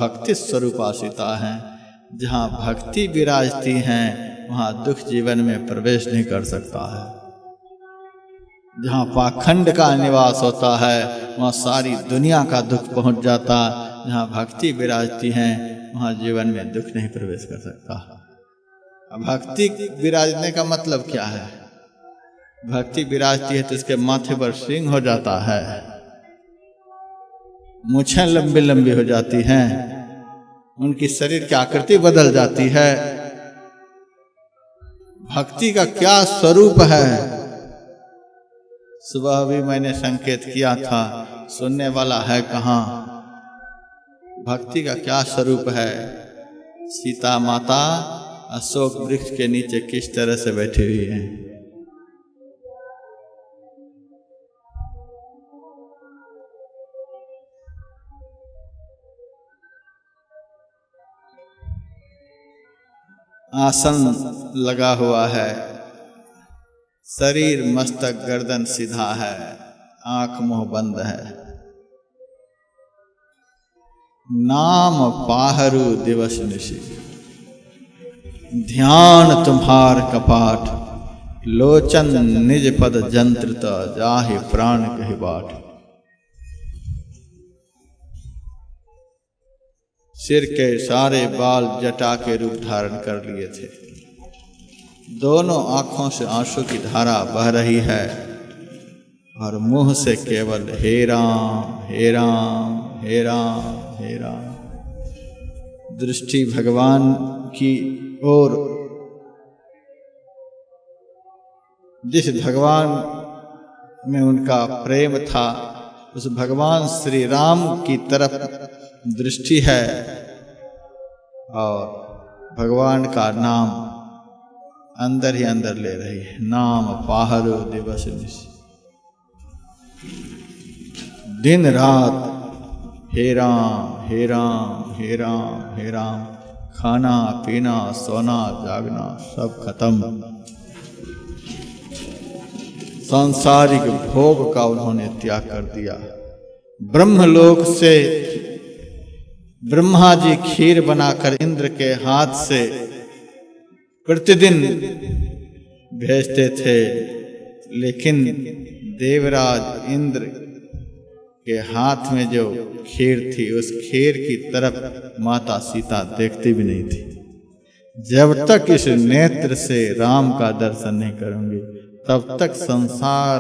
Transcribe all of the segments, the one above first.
भक्ति स्वरूपासिता हैं। जहाँ भक्ति विराजती हैं वहाँ दुख जीवन में प्रवेश नहीं कर सकता है। जहाँ पाखंड का निवास होता है वहाँ सारी दुनिया का दुख पहुँच जाता। जहाँ भक्ति विराजती हैं वहाँ जीवन में दुख नहीं प्रवेश कर सकता। भक्ति विराजने का मतलब क्या है? भक्ति विराजती है तो इसके माथे पर सिंह हो जाता है, मूछें लंबी लंबी हो जाती हैं, उनकी शरीर की आकृति बदल जाती है। भक्ति का क्या स्वरूप है? सुबह भी मैंने संकेत किया था, सुनने वाला है कहाँ? भक्ति का क्या स्वरूप है? सीता माता अशोक वृक्ष के नीचे किस तरह से बैठी हुई हैं। आसन लगा हुआ है, शरीर मस्तक गर्दन सीधा है, आंख मुंह बंद है। नाम पाहरू दिवस निशि, ध्यान तुम्हार कपाट, लोचन निज पद जंत्रित, जाहि प्राण कहि बाट। सिर के सारे बाल जटा के रूप धारण कर लिए थे। दोनों आंखों से आंसू की धारा बह रही है और मुंह से केवल हे राम हे राम हे राम हे राम। दृष्टि भगवान की ओर, जिस भगवान में उनका प्रेम था उस भगवान श्री राम की तरफ दृष्टि है और भगवान का नाम अंदर ही अंदर ले रही है। नाम पाहरो दिवस निशि, दिन रात हे राम हे राम हे राम हे राम। खाना पीना सोना जागना सब खत्म। सांसारिक भोग का उन्होंने त्याग कर दिया। ब्रह्मलोक से ब्रह्मा जी खीर बनाकर इंद्र के हाथ से प्रतिदिन भेजते थे, लेकिन देवराज इंद्र के हाथ में जो खीर थी उस खीर की तरफ माता सीता देखती भी नहीं थी। जब तक इस नेत्र से राम का दर्शन नहीं करूंगी तब तक संसार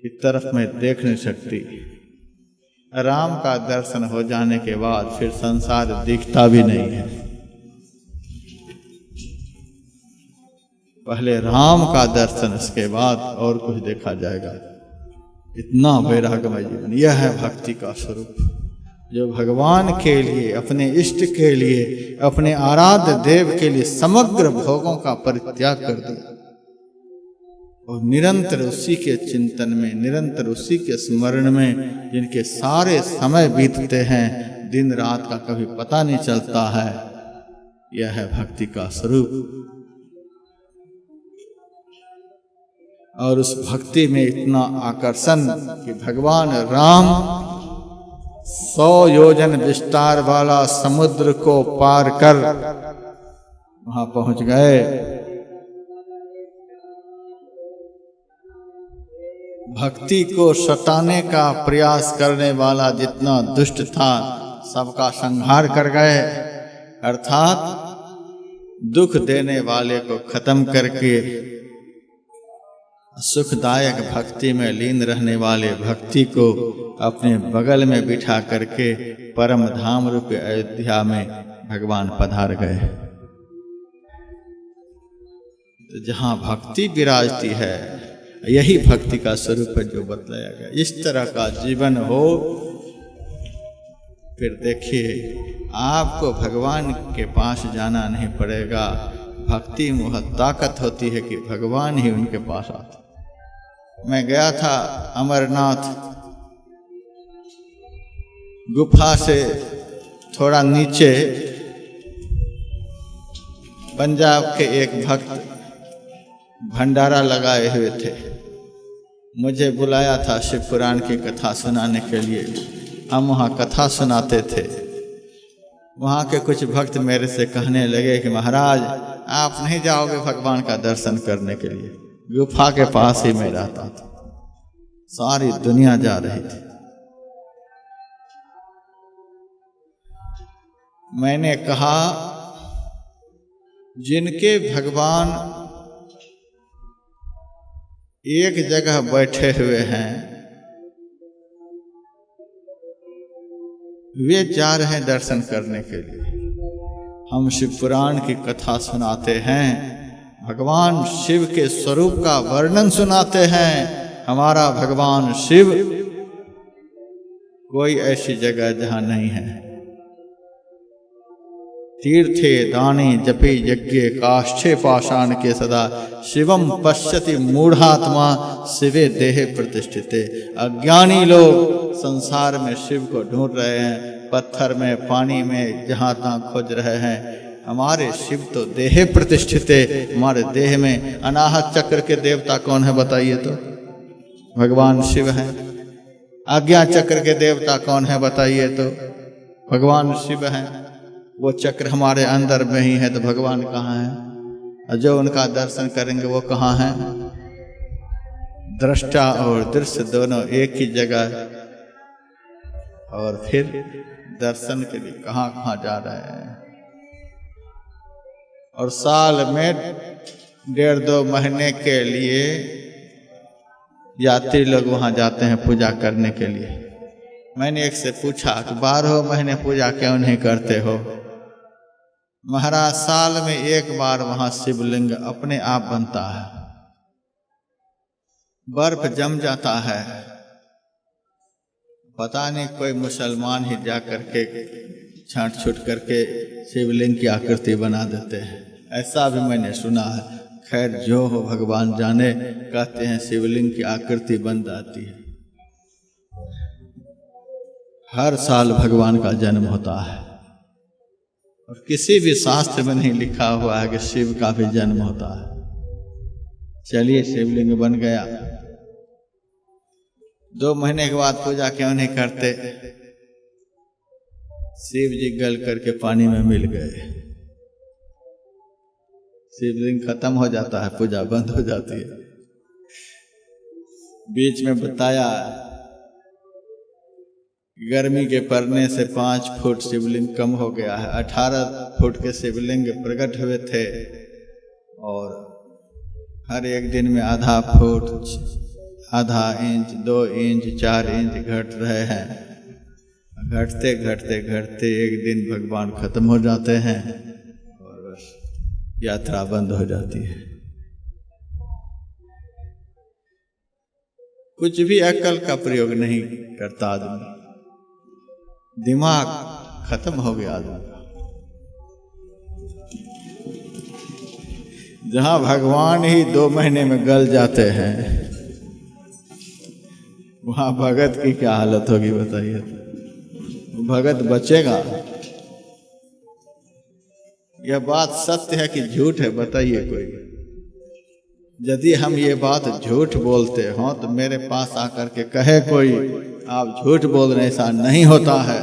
की तरफ मैं देख नहीं सकती। राम का दर्शन हो जाने के बाद फिर संसार दिखता भी नहीं है। पहले राम का दर्शन, उसके बाद और कुछ देखा जाएगा। इतना वैराग्यमय जीवन, यह है भक्ति का स्वरूप, जो भगवान के लिए, अपने इष्ट के लिए, अपने आराध्य देव के लिए समग्र भोगों का परित्याग कर दिया और निरंतर उसी के चिंतन में, निरंतर उसी के स्मरण में जिनके सारे समय बीतते हैं, दिन रात का कभी पता नहीं चलता है। यह है भक्ति का स्वरूप। और उस भक्ति में इतना आकर्षण कि भगवान राम 100 योजन विस्तार वाला समुद्र को पार कर वहां पहुंच गए। भक्ति को सताने का प्रयास करने वाला जितना दुष्ट था सबका संहार कर गए, अर्थात दुख देने वाले को खत्म करके सुखदायक भक्ति में लीन रहने वाले भक्ति को अपने बगल में बिठा करके परम धाम रूप अयोध्या में भगवान पधार गए। तो जहाँ भक्ति विराजती है यही भक्ति का स्वरूप है जो बतलाया गया। इस तरह का जीवन हो, फिर देखिए आपको भगवान के पास जाना नहीं पड़ेगा। भक्ति में वह ताकत होती है कि भगवान ही उनके पास आते। मैं गया था अमरनाथ, गुफा से थोड़ा नीचे पंजाब के एक भक्त भंडारा लगाए हुए थे। मुझे बुलाया था शिव पुराण की कथा सुनाने के लिए। हम वहाँ कथा सुनाते थे। वहाँ के कुछ भक्त मेरे से कहने लगे कि महाराज आप नहीं जाओगे भगवान का दर्शन करने के लिए, गुफा के पास ही मैं रहता था। सारी दुनिया जा रही थी। मैंने कहा जिनके भगवान एक जगह बैठे हुए हैं वे जा रहे हैं दर्शन करने के लिए। हम शिव पुराण की कथा सुनाते हैं, भगवान शिव के स्वरूप का वर्णन सुनाते हैं। हमारा भगवान शिव कोई ऐसी जगह जहां नहीं है। तीर्थे दाने जपे यज्ञे काष्ठे पाषाण के सदा शिवम पश्यति मूढ़ात्मा शिवे देहे प्रतिष्ठिते। अज्ञानी लोग संसार में शिव को ढूंढ रहे हैं, पत्थर में, पानी में, जहाँ तहाँ खोज रहे हैं। हमारे शिव तो देहे प्रतिष्ठिते, हमारे देह में। अनाहत चक्र के देवता कौन है बताइए तो? भगवान शिव है। आज्ञा चक्र के देवता कौन है बताइए तो? भगवान शिव है। वो चक्र हमारे अंदर में ही है तो भगवान कहाँ है? और जो उनका दर्शन करेंगे वो कहाँ है? दृष्टा और दृश्य दोनों एक ही जगह है। और फिर दर्शन के लिए कहाँ कहाँ जा रहे हैं। और साल में 1.5-2 महीने के लिए यात्री लोग वहाँ जाते हैं पूजा करने के लिए। मैंने एक से पूछा कि 12 महीने पूजा क्यों नहीं करते हो? महाराज साल में एक बार वहां शिवलिंग अपने आप बनता है, बर्फ जम जाता है। पता नहीं कोई मुसलमान ही जा करके छांट छूट करके शिवलिंग की आकृति बना देते हैं, ऐसा भी मैंने सुना है। खैर जो हो भगवान जाने। कहते हैं शिवलिंग की आकृति बन जाती है। हर साल भगवान का जन्म होता है और किसी भी शास्त्र में नहीं लिखा हुआ है कि शिव का भी जन्म होता है। चलिए शिवलिंग बन गया। 2 महीने के बाद पूजा क्यों नहीं करते? शिव जी गल करके पानी में मिल गए। शिवलिंग खत्म हो जाता है, पूजा बंद हो जाती है। बीच में बताया गर्मी के पड़ने से 5 फुट शिवलिंग कम हो गया है। 18 फुट के शिवलिंग प्रकट हुए थे और हर एक दिन में आधा फुट, आधा इंच, 2 इंच, 4 इंच घट रहे हैं। घटते घटते घटते एक दिन भगवान खत्म हो जाते हैं और बस यात्रा बंद हो जाती है। कुछ भी अकल का प्रयोग नहीं करता आदमी, दिमाग खत्म हो गया आदमी का। जहां भगवान ही 2 महीने में गल जाते हैं वहां भगत की क्या हालत होगी बताइए तो? भगत बचेगा? यह बात सत्य है कि झूठ है बताइए कोई? यदि हम ये बात झूठ बोलते हो तो मेरे पास आकर के कहे कोई आप झूठ बोल रहे, ऐसा नहीं होता है।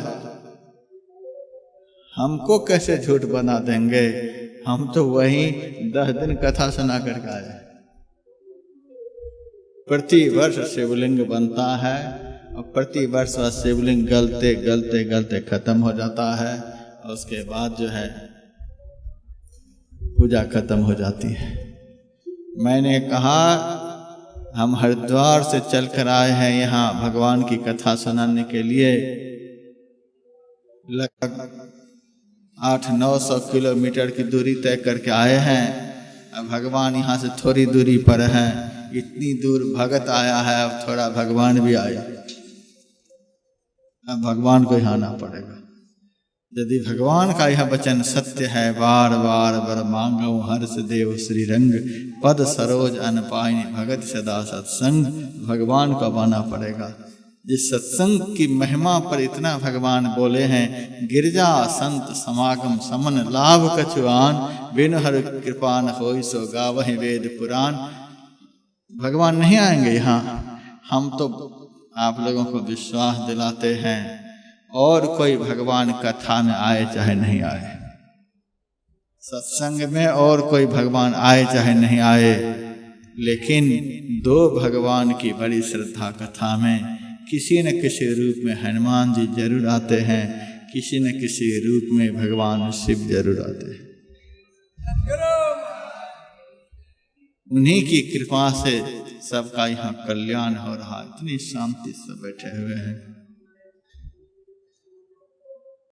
हमको कैसे झूठ बना देंगे? हम तो वही 10 दिन कथा सुना कर आए। प्रति वर्ष शिवलिंग बनता है और प्रति वर्ष शिवलिंग गलते गलते गलते खत्म हो जाता है और उसके बाद जो है पूजा खत्म हो जाती है। मैंने कहा हम हरिद्वार से चलकर आए हैं यहाँ भगवान की कथा सुनाने के लिए। लगभग 800-900 किलोमीटर की दूरी तय करके आए हैं। अब भगवान यहाँ से थोड़ी दूरी पर है। इतनी दूर भगत आया है, अब थोड़ा भगवान भी आया। अब भगवान को यहाँ आना पड़ेगा। यदि भगवान का यह वचन सत्य है, बार बार बर मांगो हर्ष देव श्री रंग, पद सरोज अनपायनि भगत सदा सत्संग। भगवान को आना पड़ेगा। जिस सत्संग की महिमा पर इतना भगवान बोले हैं, गिरजा संत समागम समन लाभ कछुआन, बिन हर कृपा न होई सो गावहि वेद पुराण। भगवान नहीं आएंगे यहाँ। हम तो आप लोगों को विश्वास दिलाते हैं और कोई भगवान कथा में आए चाहे नहीं आए, सत्संग में और कोई भगवान आए चाहे नहीं आए, लेकिन दो भगवान की बड़ी श्रद्धा कथा में किसी न किसी रूप में हनुमान जी जरूर आते हैं, किसी न किसी रूप में भगवान शिव जरूर आते हैं। उन्हीं की कृपा से सबका यहाँ कल्याण हो रहा है। इतनी शांति से बैठे हुए हैं।